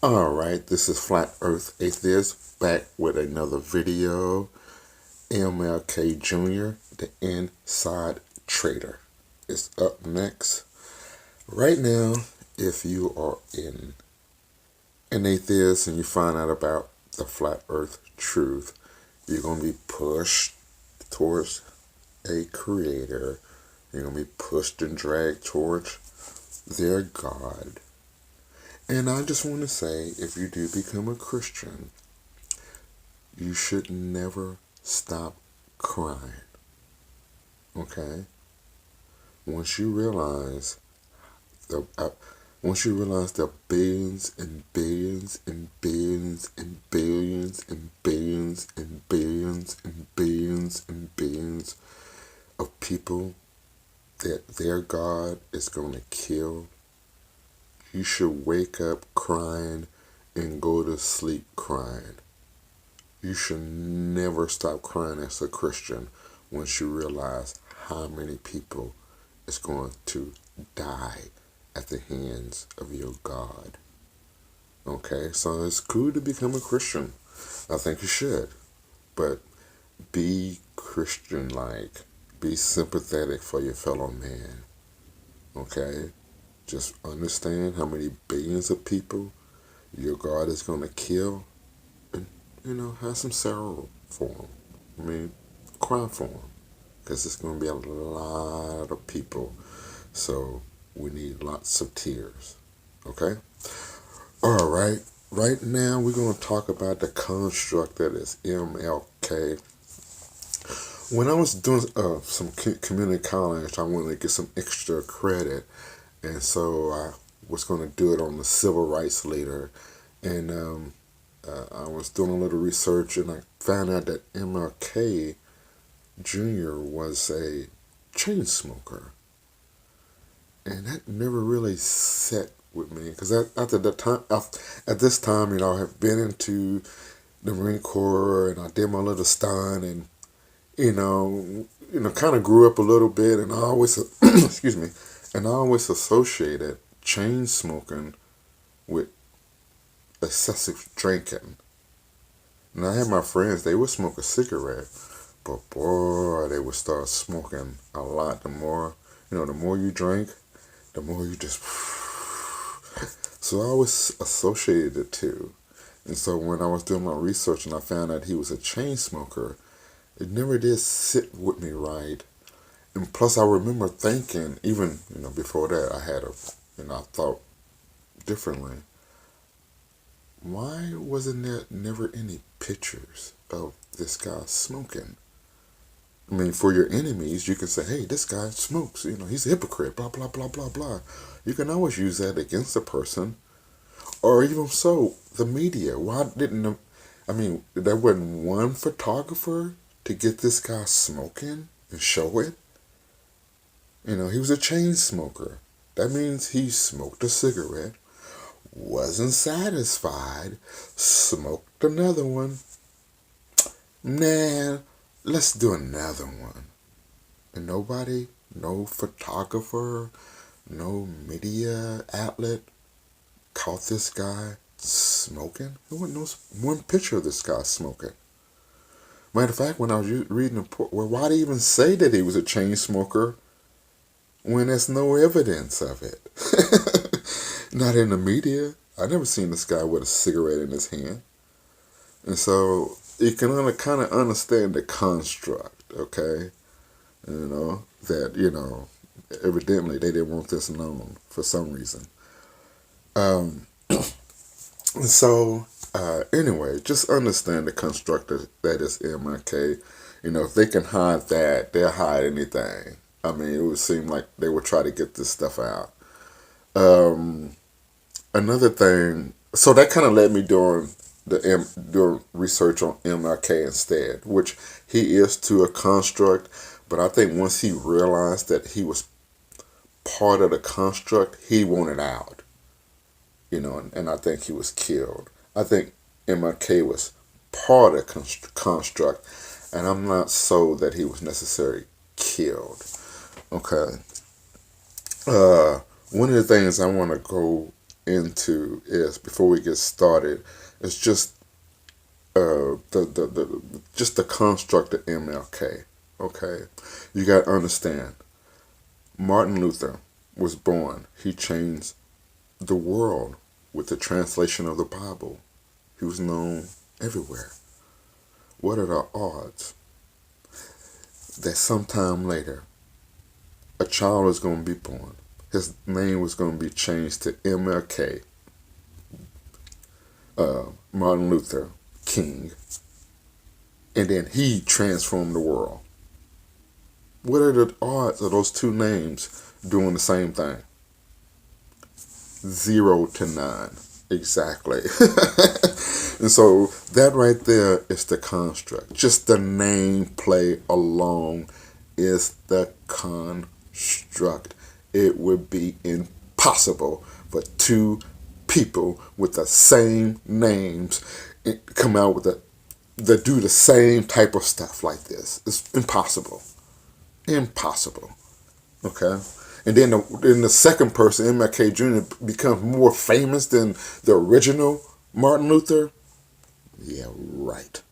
Alright, this is Flat Earth Atheist back with another video. MLK Jr., the Inside Trader, is up next. Right now, if you are an atheist and you find out about the Flat Earth truth, you're going to be pushed towards a creator. You're going to be pushed and dragged towards their God. And I just want to say, if you do become a Christian, you should never stop crying. Okay? Once you realize the once you realize there are billions and billions and billions and billions and billions and billions and billions and billions of people that their God is going to kill, you should wake up crying and go to sleep crying. You should never stop crying as a Christian once you realize how many people is going to die at the hands of your God. Okay, so it's cool to become a Christian. I think you should. But be Christian-like. Be sympathetic for your fellow man. Okay? Just understand how many billions of people your God is going to kill. And, have some sorrow for them. I mean, cry for them. Because it's going to be a lot of people. So we need lots of tears. Okay? All right. Right now, we're going to talk about the construct that is MLK. When I was doing some community college, I wanted to get some extra credit. And so I was going to do it on the civil rights leader. And I was doing a little research, and I found out that MLK Jr. was a chain smoker. And that never really set with me, because at this time, I had been into the Marine Corps, and I did my little stunt, and kind of grew up a little bit, and I always, excuse me, and I always associated chain smoking with excessive drinking. And I had my friends; they would smoke a cigarette, but boy, they would start smoking a lot. The more you drink, the more you just. So I always associated the two. And so when I was doing my research and I found out he was a chain smoker, it never did sit with me right. And plus I remember thinking, even, before that I thought differently. Why wasn't there never any pictures of this guy smoking? I mean, for your enemies, you can say, hey, this guy smokes. He's a hypocrite, blah, blah, blah, blah, blah. You can always use that against a person. Or even so, the media. There wasn't one photographer to get this guy smoking and show it? He was a chain smoker. That means he smoked a cigarette, wasn't satisfied, smoked another one. Nah, let's do another one. And nobody, no photographer, no media outlet caught this guy smoking. There wasn't no one picture of this guy smoking. Matter of fact, when I was reading the report, why do they even say that he was a chain smoker when there's no evidence of it? Not in the media. I never seen this guy with a cigarette in his hand. And so you can kind of understand the construct, okay? That, evidently they didn't want this known for some reason. Anyway, just understand the construct that is MLK. If they can hide that, they'll hide anything. I mean, it would seem like they would try to get this stuff out. Another thing, so that kind of led me doing research on MLK instead, which he is to a construct, but I think once he realized that he was part of the construct, he wanted out. And I think he was killed. I think MLK was part of the construct, and I'm not so that he was necessarily killed. Okay. One of the things I want to go into is, before we get started, is just just the construct of MLK. Okay, you got to understand. Martin Luther was born. He changed the world with the translation of the Bible. He was known everywhere. What are the odds that sometime later a child is going to be born? His name was going to be changed to MLK, Martin Luther King, and then he transformed the world. What are the odds of those two names doing the same thing? 0 to 9. Exactly. And so that right there is the construct. Just the name play alone is the construct. It would be impossible for two people with the same names come out with that do the same type of stuff like this. It's impossible. Impossible. Okay? And then the second person, MLK Jr., becomes more famous than the original Martin Luther. Yeah, right.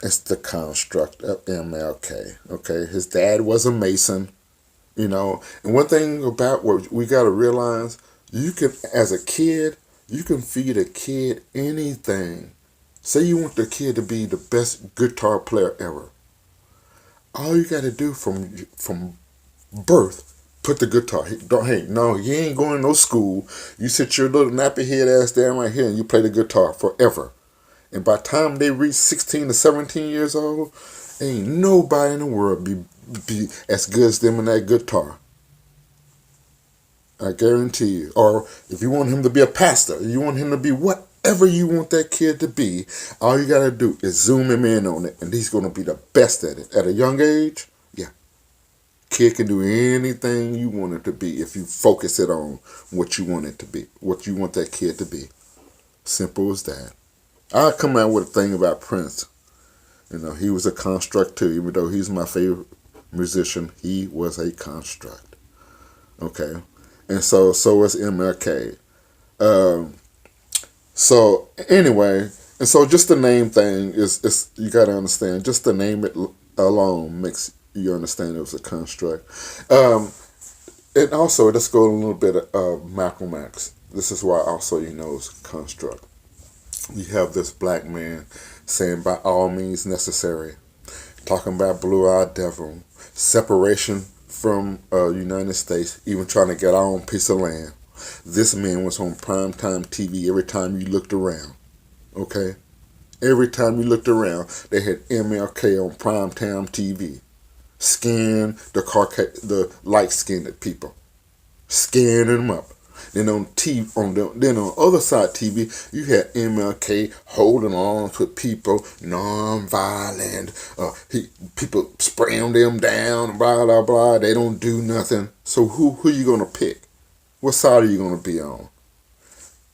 It's the construct of MLK. Okay? His dad was a Mason. And one thing about what we got to realize, you can, as a kid, you can feed a kid anything. Say you want the kid to be the best guitar player ever. All you got to do from birth, put the guitar. No, you ain't going to no school. You sit your little nappy head ass down right here and you play the guitar forever. And by the time they reach 16 to 17 years old, ain't nobody in the world be as good as them in that guitar. I guarantee you. Or if you want him to be a pastor, you want him to be whatever you want that kid to be, all you got to do is zoom him in on it, and he's going to be the best at it. At a young age, yeah. Kid can do anything you want it to be if you focus it on what you want it to be, what you want that kid to be. Simple as that. I'll come out with a thing about Prince. He was a construct too. Even though he's my favorite musician, he was a construct. Okay? And so is MLK. So anyway, and so just the name thing is you got to understand. Just the name it alone makes you understand it was a construct. And also, let's go a little bit of Malcolm X. This is why also it's a construct. You have this black man saying by all means necessary, talking about blue-eyed devil, separation from United States, even trying to get our own piece of land. This man was on primetime TV every time you looked around. Okay? Every time you looked around, they had MLK on primetime TV. Scan the light-skinned people. Scanning them up. Then on the other side TV, you had MLK holding on to people, non-violent. People spraying them down, blah blah blah. They don't do nothing. So who you gonna pick? What side are you gonna be on?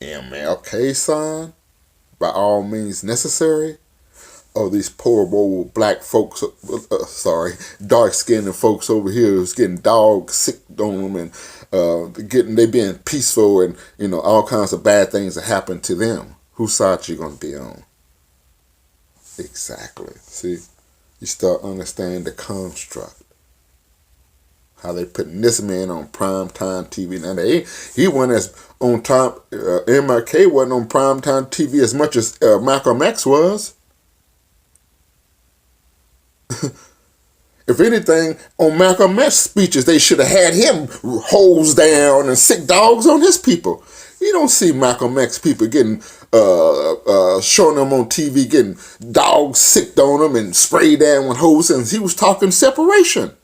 MLK side, by all means necessary. Oh, these poor old black folks, dark-skinned folks over here who's getting dog sick on them and they being peaceful and all kinds of bad things that happen to them. Whose side you gonna be on? Exactly. See, you start understanding the construct. How they putting this man on primetime TV. Now he wasn't as on top. MLK wasn't on primetime TV as much as Malcolm X was. If anything, on Malcolm X speeches, they should have had him hosed down and sick dogs on his people. You don't see Malcolm X people getting, showing them on TV, getting dogs sicked on them and sprayed down with hoses. He was talking separation.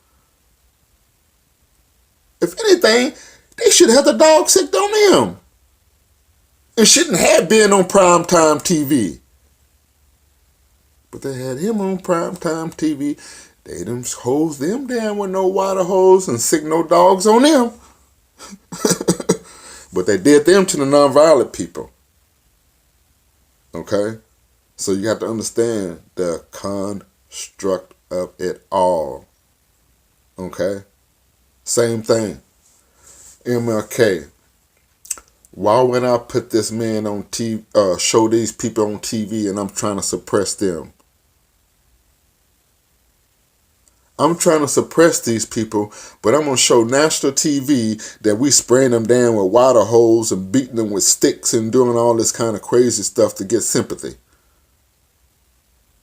If anything, they should have the dog sicked on him. It shouldn't have been on primetime TV. But they had him on primetime TV. They done hose them down with no water hose and sick no dogs on them. But they did them to the nonviolent people. Okay? So you have to understand the construct of it all. Okay? Same thing. MLK Why would I put this man on TV, show these people on TV, and I'm trying to suppress them? I'm trying to suppress these people, but I'm going to show national TV that we spraying them down with water hose and beating them with sticks and doing all this kind of crazy stuff to get sympathy.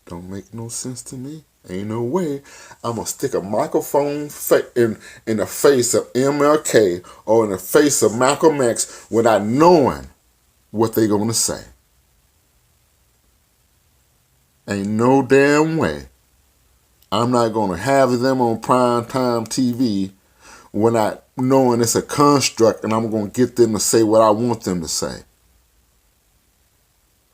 Don't make no sense to me. Ain't no way I'm going to stick a microphone in the face of MLK or in the face of Malcolm X without knowing what they going to say. Ain't no damn way I'm not going to have them on primetime TV without knowing it's a construct, and I'm going to get them to say what I want them to say.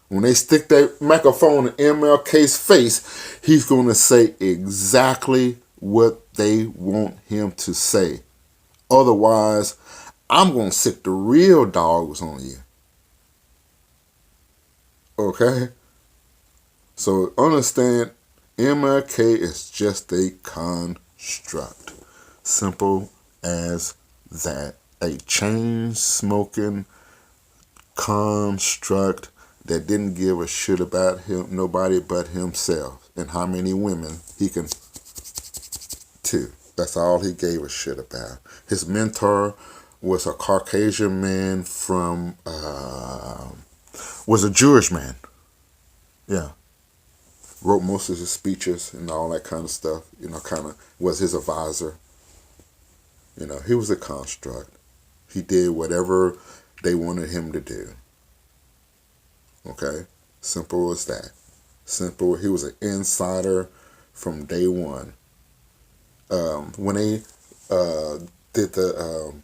When they stick that microphone in MLK's face, he's going to say exactly what they want him to say. Otherwise, I'm going to sick the real dogs on you. Okay? So understand, MLK is just a construct. Simple as that. A chain-smoking construct that didn't give a shit about nobody but himself and how many women he can to. That's all he gave a shit about. His mentor was a Caucasian man was a Jewish man. Yeah. Wrote most of his speeches and all that kind of stuff. Kind of was his advisor. He was a construct. He did whatever they wanted him to do. Okay? Simple as that. Simple. He was an insider from day one. When they did the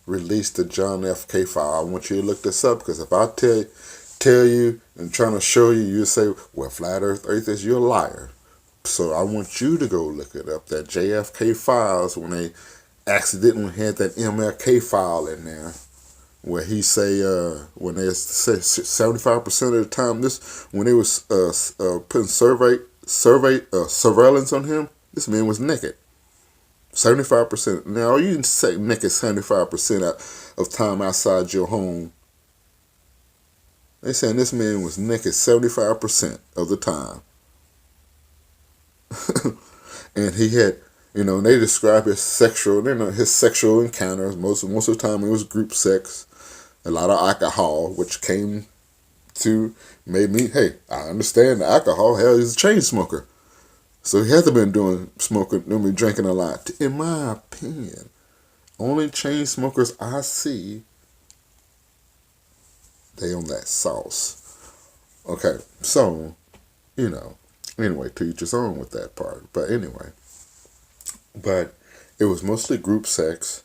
release the John F. K file, I want you to look this up, because if I tell you and trying to show you, you say, well, flat earth atheist, you're a liar. So I want you to go look it up. That JFK files, when they accidentally had that MLK file in there, where he say when they say 75% of the time, when they was putting surveillance on him, this man was naked. 75%. Now you can say naked 75% of time outside your home. They saying this man was naked 75% of the time. And he had, they describe his sexual encounters. Most of the time it was group sex, a lot of alcohol, which made me, hey, I understand the alcohol. Hell, he's a chain smoker. So he had to been drinking a lot. In my opinion, only chain smokers I see, they on that sauce. Okay, so, anyway, to each his own with that part. But anyway, it was mostly group sex.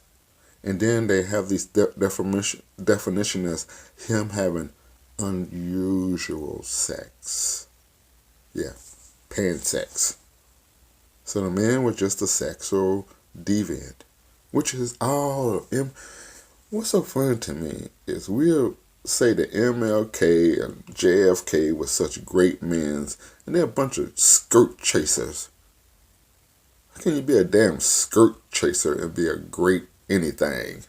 And then they have these definition as him having unusual sex. Yeah, pansex. So the man was just a sexual deviant, which is all. What's so funny to me is we'll say that MLK and JFK were such great men, and they're a bunch of skirt chasers. How can you be a damn skirt chaser and be a great anything?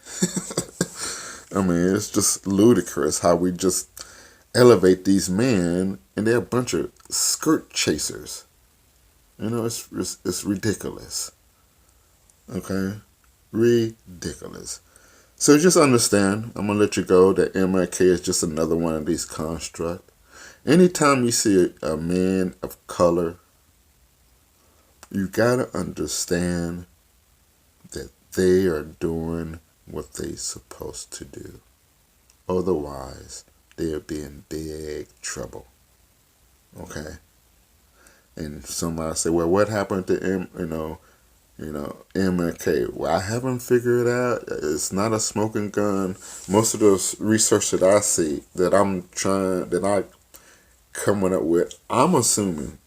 I mean, it's just ludicrous how we just elevate these men, and they're a bunch of skirt chasers. It's ridiculous. Okay? Ridiculous. So just understand, I'm going to let you go, that MLK is just another one of these constructs. Anytime you see a man of color, you got to understand that they are doing what they're supposed to do. Otherwise, they'll be in big trouble. Okay? And somebody say, well, what happened to MLK? Well, I haven't figured it out. It's not a smoking gun. Most of the research that I see, that I coming up with, I'm assuming,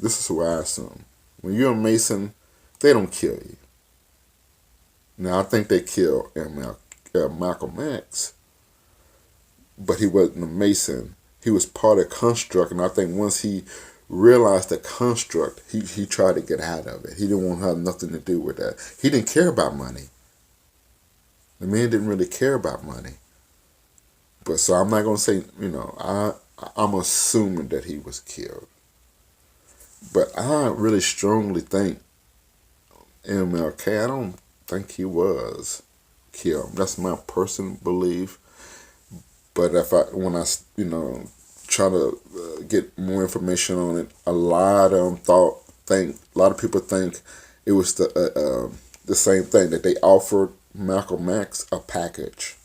this is what I assume. When you're a Mason, they don't kill you. Now, I think they killed Malcolm X, but he wasn't a Mason. He was part of construct, and I think once he realized the construct, he tried to get out of it. He didn't want to have nothing to do with that. He didn't care about money. The man didn't really care about money. But so I'm not gonna say, I'm assuming that he was killed. But I really strongly think MLK. I don't think he was killed. That's my personal belief. But when I try to get more information on it, a lot of them a lot of people think it was the same thing, that they offered Malcolm X a package,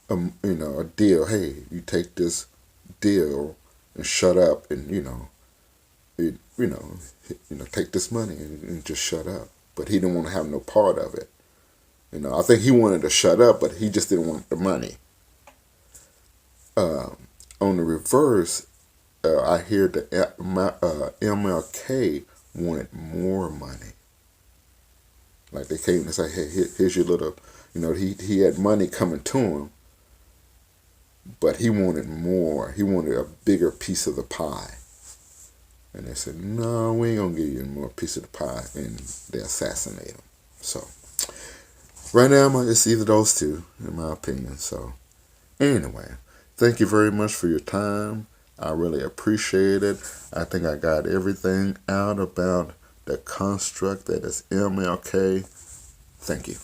a deal. Hey, you take this deal and shut up, and it, take this money and just shut up. But he didn't want to have no part of it. I think he wanted to shut up, but he just didn't want the money. On the reverse, I hear that MLK wanted more money. Like they came and say, "Hey, here's your little," he had money coming to him, but he wanted more. He wanted a bigger piece of the pie. And they said, "No, we ain't gonna give you more piece of the pie," and they assassinate him. So right now, it's either those two, in my opinion. So anyway, thank you very much for your time. I really appreciate it. I think I got everything out about the construct that is MLK. Thank you.